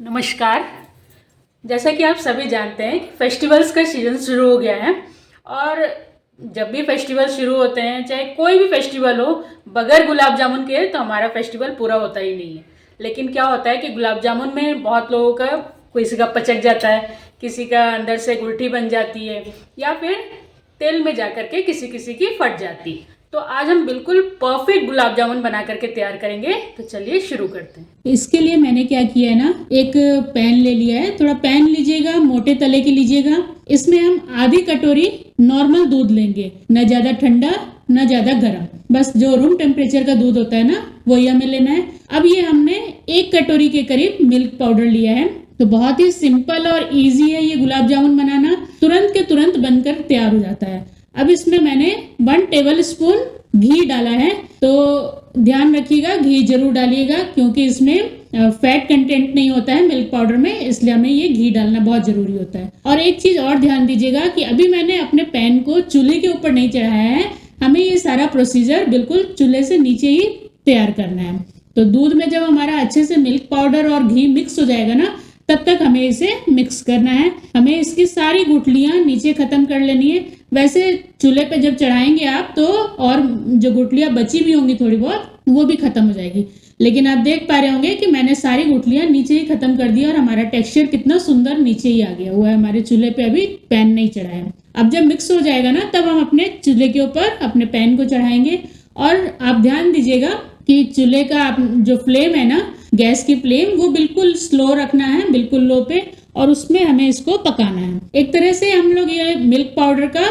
नमस्कार। जैसा कि आप सभी जानते हैं कि फेस्टिवल्स का सीज़न शुरू हो गया है और जब भी फेस्टिवल शुरू होते हैं, चाहे कोई भी फेस्टिवल हो, बगैर गुलाब जामुन के तो हमारा फेस्टिवल पूरा होता ही नहीं है। लेकिन क्या होता है कि गुलाब जामुन में बहुत लोगों का, किसी का पचक जाता है, किसी का अंदर से गुठली बन जाती है या फिर तेल में जा कर के किसी किसी की फट जाती है। तो आज हम बिल्कुल परफेक्ट गुलाब जामुन बना करके तैयार करेंगे। तो चलिए शुरू करते हैं। इसके लिए मैंने क्या किया है ना, एक पैन ले लिया है। थोड़ा पैन लीजिएगा, मोटे तले की लीजिएगा। इसमें हम आधी कटोरी नॉर्मल दूध लेंगे, न ज्यादा ठंडा न ज्यादा गर्म, बस जो रूम टेम्परेचर का दूध होता है ना, वही हमें लेना है। अब ये हमने 1 कटोरी के करीब मिल्क पाउडर लिया है। तो बहुत ही सिंपल और इजी है ये गुलाब जामुन बनाना, तुरंत के तुरंत बनकर तैयार हो जाता है। अब इसमें मैंने 1 टेबल स्पून घी डाला है। तो ध्यान रखिएगा, घी जरूर डालिएगा क्योंकि इसमें फैट कंटेंट नहीं होता है मिल्क पाउडर में, इसलिए हमें ये घी डालना बहुत जरूरी होता है। और एक चीज और ध्यान दीजिएगा कि अभी मैंने अपने पैन को चूल्हे के ऊपर नहीं चढ़ाया है। हमें ये सारा प्रोसीजर बिल्कुल चूल्हे से नीचे ही तैयार करना है। तो दूध में जब हमारा अच्छे से मिल्क पाउडर और घी मिक्स हो जाएगा ना, तब तक हमें इसे मिक्स करना है। हमें इसकी सारी गुठलियां नीचे खत्म कर लेनी है। वैसे चूल्हे पे जब चढ़ाएंगे आप तो और जो गुठलियां बची भी होंगी थोड़ी बहुत, वो भी खत्म हो जाएगी। लेकिन आप देख पा रहे होंगे कि मैंने सारी गुठलियां नीचे ही खत्म कर दी और हमारा टेक्सचर कितना सुंदर नीचे ही आ गया हुआ है। हमारे चूल्हे पे अभी पैन नहीं चढ़ा है। अब जब मिक्स हो जाएगा ना, तब हम अपने चूल्हे के ऊपर अपने पैन को चढ़ाएंगे। और आप ध्यान दीजिएगा कि चूल्हे का जो फ्लेम है ना, गैस की फ्लेम, वो बिल्कुल स्लो रखना है, बिल्कुल लो पे, और उसमें हमें इसको पकाना है। एक तरह से हम लोग ये मिल्क पाउडर का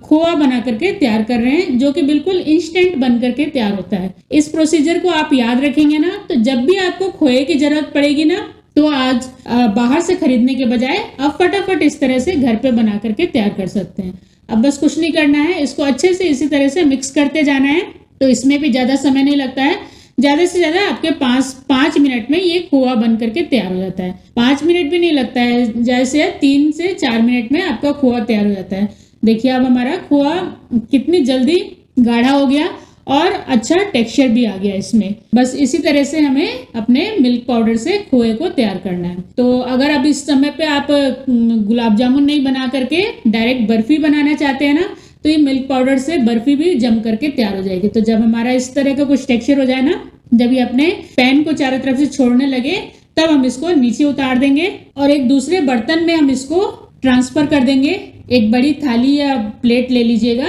खोआ बना करके तैयार कर रहे हैं, जो कि बिल्कुल इंस्टेंट बन करके तैयार होता है। इस प्रोसीजर को आप याद रखेंगे ना, तो जब भी आपको खोए की जरूरत पड़ेगी ना, तो आज बाहर से खरीदने के बजाय आप फटाफट इस तरह से घर पे बना करके तैयार कर सकते हैं। अब बस कुछ नहीं करना है, इसको अच्छे से इसी तरह से मिक्स करते जाना है। तो इसमें भी ज्यादा समय नहीं लगता है। ज्यादा से ज्यादा आपके 5 मिनट में ये खोआ बन करके तैयार हो जाता है। 5 मिनट भी नहीं लगता है, जैसे 3 से 4 मिनट में आपका खोआ तैयार हो जाता है। देखिए अब हमारा खोआ कितनी जल्दी गाढ़ा हो गया और अच्छा टेक्सचर भी आ गया इसमें। बस इसी तरह से हमें अपने मिल्क पाउडर से खोए को तैयार करना है। तो अगर अब इस समय पे आप गुलाब जामुन नहीं बना करके डायरेक्ट बर्फी बनाना चाहते हैं ना, तो ये मिल्क पाउडर से बर्फी भी जम करके तैयार हो जाएगी। तो जब हमारा इस तरह का कुछ टेक्सचर हो जाए ना, जब ये अपने पैन को चारों तरफ से छोड़ने लगे, तब हम इसको नीचे उतार देंगे और एक दूसरे बर्तन में हम इसको ट्रांसफर कर देंगे। एक बड़ी थाली या प्लेट ले लीजिएगा,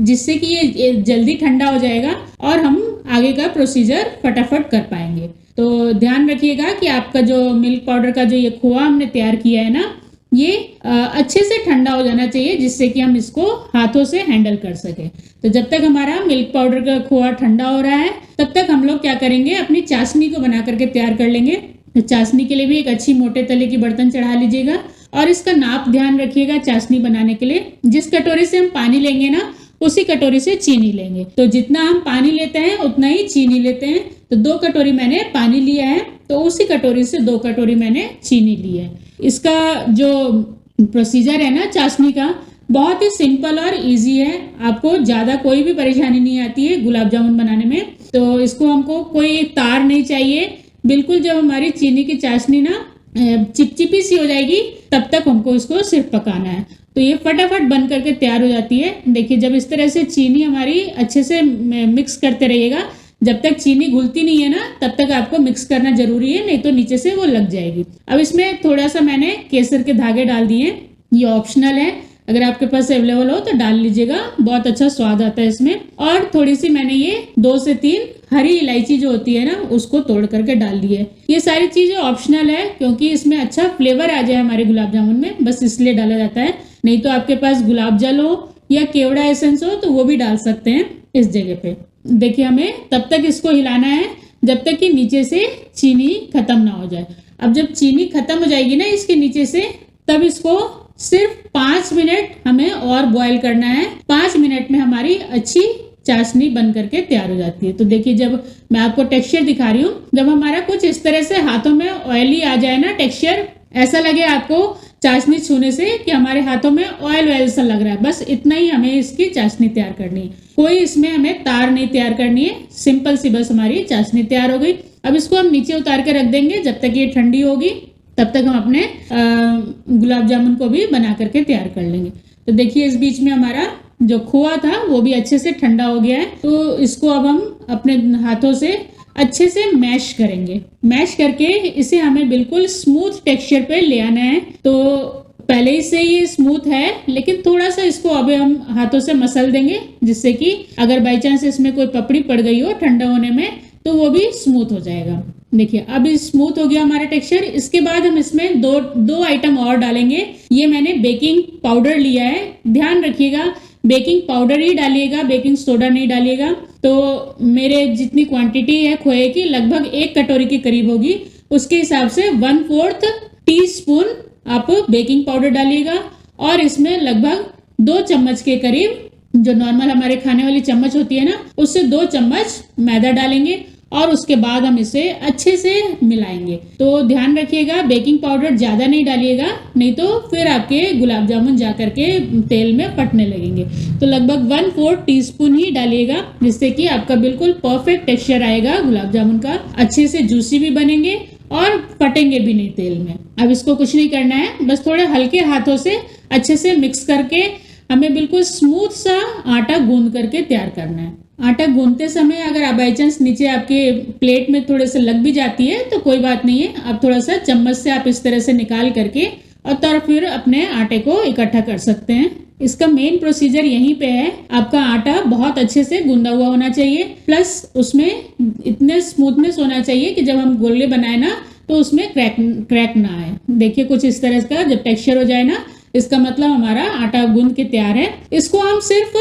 जिससे कि ये जल्दी ठंडा हो जाएगा और हम आगे का प्रोसीजर फटाफट कर पाएंगे। तो ध्यान रखिएगा कि आपका जो मिल्क पाउडर का जो ये खोआ हमने तैयार किया है ना, ये अच्छे से ठंडा हो जाना चाहिए, जिससे कि हम इसको हाथों से हैंडल कर सके। तो जब तक हमारा मिल्क पाउडर का खोआ ठंडा हो रहा है, तब तक हम लोग क्या करेंगे, अपनी चाशनी को बना करके तैयार कर लेंगे। तो चाशनी के लिए भी एक अच्छी मोटे तले की बर्तन चढ़ा लीजिएगा और इसका नाप ध्यान रखिएगा। चाशनी बनाने के लिए जिस कटोरी से हम पानी लेंगे ना, उसी कटोरी से चीनी लेंगे। तो जितना हम पानी लेते हैं उतना ही चीनी लेते हैं। तो 2 कटोरी मैंने पानी लिया है, तो उसी कटोरी से 2 कटोरी मैंने चीनी ली है। इसका जो प्रोसीजर है ना चाशनी का, बहुत ही सिंपल और इजी है। आपको ज्यादा कोई भी परेशानी नहीं आती है गुलाब जामुन बनाने में। तो इसको हमको कोई तार नहीं चाहिए। बिल्कुल जब हमारी चीनी की चाशनी ना चिपचिपी सी हो जाएगी, तब तक हमको इसको सिर्फ पकाना है। तो ये फटाफट बन करके तैयार हो जाती है। देखिए जब इस तरह से चीनी हमारी अच्छे से मिक्स करते रहिएगा, जब तक चीनी घुलती नहीं है ना, तब तक आपको मिक्स करना जरूरी है, नहीं तो नीचे से वो लग जाएगी। अब इसमें थोड़ा सा मैंने केसर के धागे डाल दिए। ये ऑप्शनल है, अगर आपके पास अवेलेबल हो तो डाल लीजिएगा, बहुत अच्छा स्वाद आता है इसमें। और थोड़ी सी मैंने ये 2 से 3 हरी इलायची जो होती है ना, उसको तोड़ करके डाल दी है। ये सारी चीजें ऑप्शनल है, क्योंकि इसमें अच्छा फ्लेवर आ जाए हमारे गुलाब जामुन में, बस इसलिए डाला जाता है। नहीं तो आपके पास गुलाब जल हो या केवड़ा एसेंस हो तो वो भी डाल सकते हैं इस जगह पे। देखिए हमें तब तक इसको हिलाना है जब तक कि नीचे से चीनी खत्म ना हो जाए। अब जब चीनी खत्म हो जाएगी ना इसके नीचे से, तब इसको सिर्फ 5 मिनट हमें और बॉईल करना है। 5 मिनट में हमारी अच्छी चाशनी बन करके तैयार हो जाती है। तो देखिए जब मैं आपको टेक्सचर दिखा रही हूँ, जब हमारा कुछ इस तरह से हाथों में ऑयली आ जाए ना टेक्सचर, ऐसा लगे आपको चाशनी छूने से कि हमारे हाथों में ऑयल ऑयल सा लग रहा है, बस इतना ही हमें इसकी चाशनी तैयार करनी है। कोई इसमें हमें तार नहीं तैयार करनी है, सिंपल सी बस हमारी चाशनी तैयार हो गई। अब इसको हम नीचे उतार के रख देंगे, जब तक ये ठंडी होगी तब तक हम अपने गुलाब जामुन को भी बना करके तैयार कर लेंगे। तो देखिए इस बीच में हमारा जो खोआ था वो भी अच्छे से ठंडा हो गया है। तो इसको अब हम अपने हाथों से अच्छे से मैश करेंगे। मैश करके इसे हमें बिल्कुल स्मूथ टेक्सचर पे ले आना है। तो पहले ही से ये स्मूथ है, लेकिन थोड़ा सा इसको अभी हम हाथों से मसल देंगे, जिससे कि अगर बाई चांस इसमें कोई पपड़ी पड़ गई हो ठंडा होने में तो वो भी स्मूथ हो जाएगा। देखिए अब स्मूथ हो गया हमारा टेक्सचर। इसके बाद हम इसमें दो आइटम और डालेंगे। ये मैंने बेकिंग पाउडर लिया है, ध्यान रखिएगा बेकिंग पाउडर ही डालिएगा, बेकिंग सोडा नहीं डालिएगा। तो मेरे जितनी क्वांटिटी है खोए की लगभग 1 कटोरी के करीब होगी, उसके हिसाब से 1/4 टीस्पून आप बेकिंग पाउडर डालिएगा और इसमें लगभग 2 चम्मच के करीब, जो नॉर्मल हमारे खाने वाली चम्मच होती है ना, उससे 2 चम्मच मैदा डालेंगे और उसके बाद हम इसे अच्छे से मिलाएंगे। तो ध्यान रखिएगा बेकिंग पाउडर ज्यादा नहीं डालिएगा, नहीं तो फिर आपके गुलाब जामुन जा करके तेल में फटने लगेंगे। तो लगभग 1/4 टीस्पून ही डालिएगा, जिससे कि आपका बिल्कुल परफेक्ट टेक्सचर आएगा गुलाब जामुन का, अच्छे से जूसी भी बनेंगे और फटेंगे भी नहीं तेल में। अब इसको कुछ नहीं करना है, बस थोड़े हल्के हाथों से अच्छे से मिक्स करके हमें बिल्कुल स्मूथ सा आटा गूंद करके तैयार करना है। आटा गूंदते समय अगर आप बाई चांस नीचे आपके प्लेट में थोड़े से लग भी जाती है तो कोई बात नहीं है, आप थोड़ा सा चम्मच से आप इस तरह से निकाल करके और तब फिर अपने आटे को इकट्ठा कर सकते हैं। इसका मेन प्रोसीजर यहीं पे है, आपका आटा बहुत अच्छे से गूंदा हुआ होना चाहिए, प्लस उसमें इतने स्मूथनेस होना चाहिए कि जब हम गोले बनाए ना तो उसमें क्रैक ना आए। देखिए कुछ इस तरह का जब टेक्सचर हो जाए ना, इसका मतलब हमारा आटा गूंद के तैयार है। इसको हम सिर्फ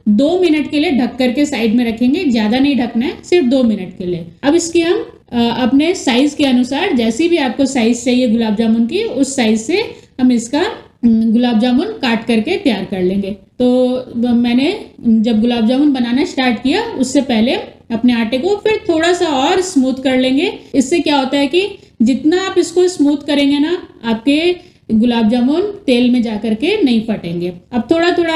2 मिनट के लिए ढक करके साइड में रखेंगे, ज्यादा नहीं ढकना है, सिर्फ 2 मिनट के लिए। अब इसकी हम अपने साइज के अनुसार, जैसी भी आपको साइज चाहिए गुलाब जामुन की, उस साइज से हम इसका गुलाब जामुन काट करके तैयार कर लेंगे। तो मैंने जब गुलाब जामुन बनाना स्टार्ट किया उससे पहले अपने आटे को फिर थोड़ा सा और स्मूथ कर लेंगे। इससे क्या होता है कि जितना आप इसको स्मूथ करेंगे ना, आपके गुलाब जामुन तेल में जाकर के नहीं फटेंगे। अब थोड़ा थोड़ा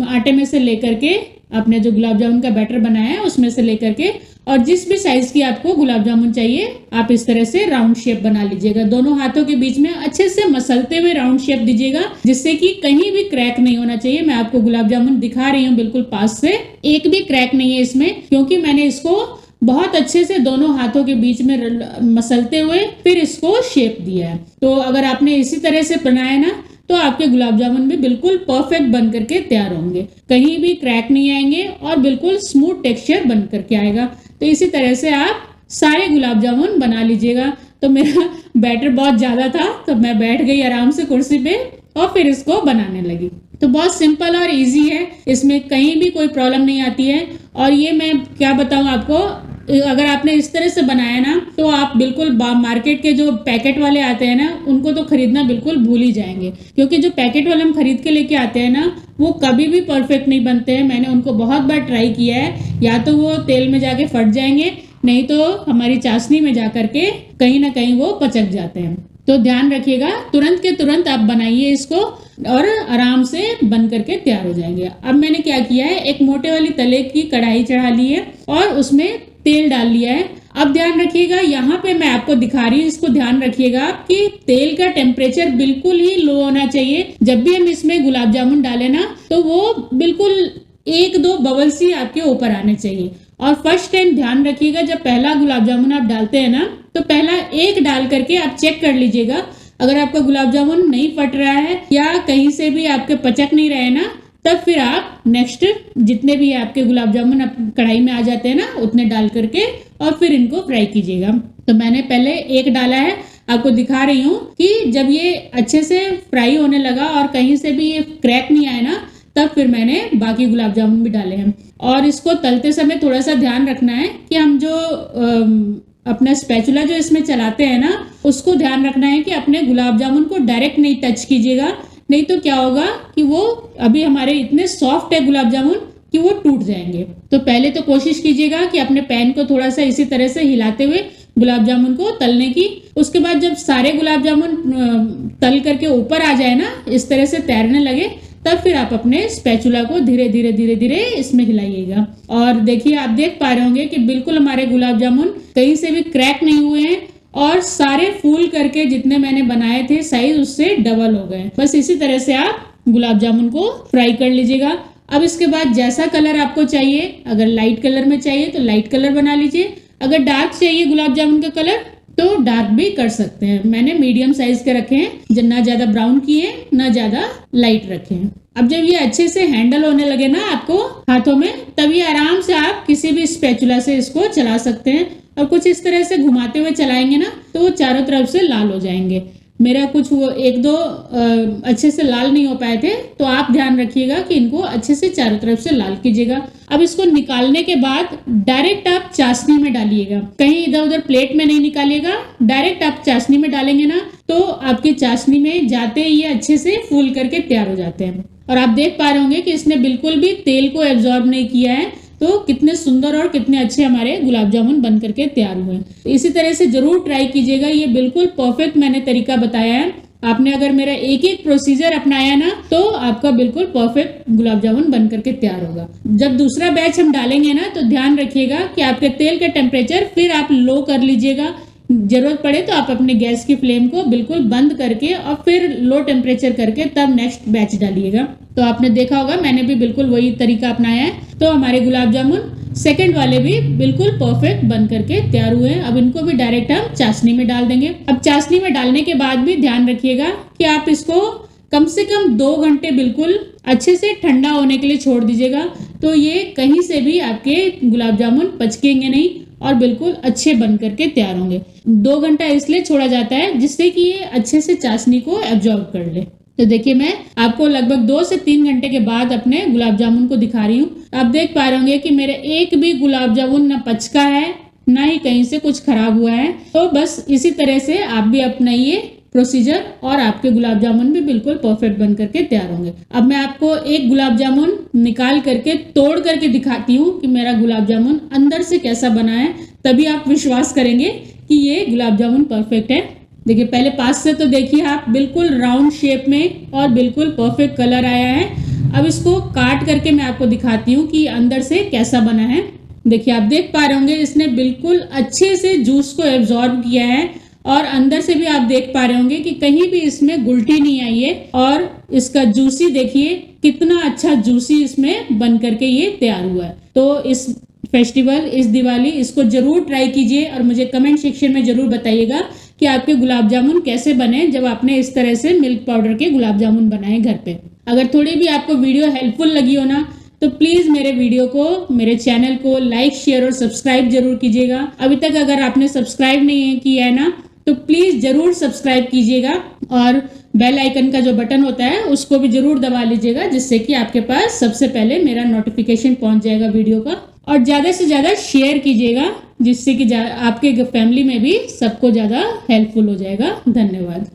आटे में से लेकर के आपने जो गुलाब जामुन का बैटर बनाया है उसमें से लेकर के, और जिस भी साइज की आपको गुलाब जामुन चाहिए आप इस तरह से राउंड शेप बना लीजिएगा। दोनों हाथों के बीच में अच्छे से मसलते हुए राउंड शेप दीजिएगा, जिससे कि कहीं भी क्रैक नहीं होना चाहिए। मैं आपको गुलाब जामुन दिखा रही हूँ बिल्कुल पास से, एक भी क्रैक नहीं है इसमें, क्योंकि मैंने इसको बहुत अच्छे से दोनों हाथों के बीच में मसलते हुए फिर इसको शेप दिया है। तो अगर आपने इसी तरह से बनाया ना तो आपके गुलाब जामुन भी बिल्कुल परफेक्ट बन करके तैयार होंगे, कहीं भी क्रैक नहीं आएंगे और बिल्कुल स्मूथ टेक्सचर बन करके आएगा। तो इसी तरह से आप सारे गुलाब जामुन बना लीजिएगा। तो मेरा बैटर बहुत ज्यादा था तो मैं बैठ गई आराम से कुर्सी पे और फिर इसको बनाने लगी। तो बहुत सिंपल और इजी है, इसमें कहीं भी कोई प्रॉब्लम नहीं आती है। और ये मैं क्या बताऊं आपको, अगर आपने इस तरह से बनाया ना तो आप बिल्कुल मार्केट के जो पैकेट वाले आते हैं ना उनको तो खरीदना बिल्कुल भूल ही जाएंगे, क्योंकि जो पैकेट वाले हम खरीद के लेके आते हैं ना वो कभी भी परफेक्ट नहीं बनते हैं। मैंने उनको बहुत बार ट्राई किया है, या तो वो तेल में जाके फट जाएंगे, नहीं तो हमारी चाशनी में जा करके कहीं ना कहीं वो पचक जाते हैं। तो ध्यान रखिएगा, तुरंत के तुरंत आप बनाइए इसको और आराम से बन करके तैयार हो जाएंगे। अब मैंने क्या किया है, एक मोटे वाली तले की कढ़ाई चढ़ा ली है और उसमें तेल डाल लिया है। अब ध्यान रखिएगा, यहाँ पे मैं आपको दिखा रही हूँ, इसको ध्यान रखिएगा कि तेल का टेम्परेचर बिल्कुल ही लो होना चाहिए। जब भी हम इसमें गुलाब जामुन डालें ना तो वो बिल्कुल 1-2 बबल्स ही आपके ऊपर आने चाहिए। और फर्स्ट टाइम ध्यान रखिएगा, जब पहला गुलाब जामुन आप डालते हैं ना तो पहला एक डाल करके आप चेक कर लीजिएगा। अगर आपका गुलाब जामुन नहीं फट रहा है या कहीं से भी आपके पचक नहीं रहे ना, तब फिर आप नेक्स्ट जितने भी आपके गुलाब जामुन कढ़ाई में आ जाते हैं ना उतने डाल करके और फिर इनको फ्राई कीजिएगा। तो मैंने पहले एक डाला है, आपको दिखा रही हूँ कि जब ये अच्छे से फ्राई होने लगा और कहीं से भी ये क्रैक नहीं आया ना, तब फिर मैंने बाकी गुलाब जामुन भी डाले हैं। और इसको तलते समय थोड़ा सा ध्यान रखना है कि हम जो अपना स्पैचुला जो इसमें चलाते हैं ना उसको ध्यान रखना है कि अपने गुलाब जामुन को डायरेक्ट नहीं टच कीजिएगा, नहीं तो क्या होगा कि वो अभी हमारे इतने सॉफ्ट है गुलाब जामुन कि वो टूट जाएंगे। तो पहले तो कोशिश कीजिएगा कि अपने पैन को थोड़ा सा इसी तरह से हिलाते हुए गुलाब जामुन को तलने की। उसके बाद जब सारे गुलाब जामुन तल करके ऊपर आ जाए ना, इस तरह से तैरने लगे, तब फिर आप अपने स्पैचुला को धीरे धीरे धीरे धीरे इसमें हिलाइएगा। और देखिए, आप देख पा रहे होंगे कि बिल्कुल हमारे गुलाब जामुन कहीं से भी क्रैक नहीं हुए हैं और सारे फूल करके जितने मैंने बनाए थे साइज, उससे डबल हो गए। बस इसी तरह से आप गुलाब जामुन को फ्राई कर लीजिएगा। अब इसके बाद जैसा कलर आपको चाहिए, अगर लाइट कलर में चाहिए तो लाइट कलर बना लीजिए, अगर डार्क चाहिए गुलाब जामुन का कलर तो डार्क भी कर सकते हैं। मैंने मीडियम साइज के रखे हैं, ना ज्यादा ब्राउन किए ना ज्यादा लाइट रखे हैं। अब जब ये अच्छे से हैंडल होने लगे ना आपको हाथों में, तभी आराम से आप किसी भी स्पैचुला से इसको चला सकते हैं और कुछ इस तरह से घुमाते हुए चलाएंगे ना तो वो चारों तरफ से लाल हो जाएंगे। मेरा कुछ वो एक दो अच्छे से लाल नहीं हो पाए थे, तो आप ध्यान रखिएगा कि इनको अच्छे से चारों तरफ से लाल कीजिएगा। अब इसको निकालने के बाद डायरेक्ट आप चाशनी में डालिएगा, कहीं इधर उधर प्लेट में नहीं निकालिएगा। डायरेक्ट आप चाशनी में डालेंगे ना तो आपके चाशनी में जाते ही ये अच्छे से फूल करके तैयार हो जाते हैं। और आप देख पा रहे होंगे कि इसने बिल्कुल भी तेल को एब्जॉर्ब नहीं किया है, तो कितने सुंदर और कितने अच्छे हमारे गुलाब जामुन बन करके तैयार हुए हैं। इसी तरह से जरूर ट्राई कीजिएगा, ये बिल्कुल परफेक्ट मैंने तरीका बताया है। आपने अगर मेरा एक एक प्रोसीजर अपनाया ना तो आपका बिल्कुल परफेक्ट गुलाब जामुन बन करके तैयार होगा। जब दूसरा बैच हम डालेंगे ना तो ध्यान रखिएगा कि आपके तेल का टेम्परेचर फिर आप लो कर लीजिएगा। जरूरत पड़े तो आप अपने गैस की फ्लेम को बिल्कुल बंद करके और फिर लो टेम्परेचर करके तब नेक्स्ट बैच डालिएगा। तो आपने देखा होगा मैंने भी बिल्कुल वही तरीका अपनाया है, तो हमारे गुलाब जामुन सेकंड वाले भी बिल्कुल परफेक्ट बन करके तैयार हुए हैं। अब इनको भी डायरेक्ट हम चाशनी में डाल देंगे। अब चाशनी में डालने के बाद भी ध्यान रखिएगा कि आप इसको कम से कम 2 घंटे बिल्कुल अच्छे से ठंडा होने के लिए छोड़ दीजिएगा, तो ये कहीं से भी आपके गुलाब जामुन पचकेंगे नहीं और बिल्कुल अच्छे बन करके तैयार होंगे। 2 घंटा इसलिए छोड़ा जाता है जिससे कि ये अच्छे से चाशनी को एब्जॉर्ब कर ले। तो देखिए, मैं आपको लगभग 2 से 3 घंटे के बाद अपने गुलाब जामुन को दिखा रही हूँ। आप देख पा रहे होंगे कि मेरे एक भी गुलाब जामुन ना पचका है ना ही कहीं से कुछ खराब हुआ है। तो बस इसी तरह से आप भी अपनाइए प्रोसीजर और आपके गुलाब जामुन भी बिल्कुल परफेक्ट बन करके तैयार होंगे। अब मैं आपको एक गुलाब जामुन निकाल करके तोड़ करके दिखाती हूँ कि मेरा गुलाब जामुन अंदर से कैसा बना है, तभी आप विश्वास करेंगे कि ये गुलाब जामुन परफेक्ट है। देखिए, पहले पास से तो देखिए आप, बिल्कुल राउंड शेप में और बिल्कुल परफेक्ट कलर आया है। अब इसको काट करके मैं आपको दिखाती हूँ कि अंदर से कैसा बना है। देखिए, आप देख पा रहे होंगे इसने बिल्कुल अच्छे से जूस को एब्जॉर्ब किया है और अंदर से भी आप देख पा रहे होंगे कि कहीं भी इसमें गुलटी नहीं आई है। और इसका जूसी देखिए कितना अच्छा जूसी इसमें बन करके ये तैयार हुआ है। तो इस फेस्टिवल, इस दिवाली इसको जरूर ट्राई कीजिए और मुझे कमेंट सेक्शन में जरूर बताइएगा कि आपके गुलाब जामुन कैसे बने जब आपने इस तरह से मिल्क पाउडर के गुलाब जामुन बनाए घर पे। अगर थोड़ी भी आपको वीडियो हेल्पफुल लगी हो ना तो प्लीज मेरे वीडियो को, मेरे चैनल को लाइक, शेयर और सब्सक्राइब जरूर कीजिएगा। अभी तक अगर आपने सब्सक्राइब नहीं किया है ना तो प्लीज जरूर सब्सक्राइब कीजिएगा और बेल आइकन का जो बटन होता है उसको भी जरूर दबा लीजिएगा, जिससे कि आपके पास सबसे पहले मेरा नोटिफिकेशन पहुंच जाएगा वीडियो का। और ज्यादा से ज्यादा शेयर कीजिएगा जिससे कि आपके फैमिली में भी सबको ज्यादा हेल्पफुल हो जाएगा। धन्यवाद।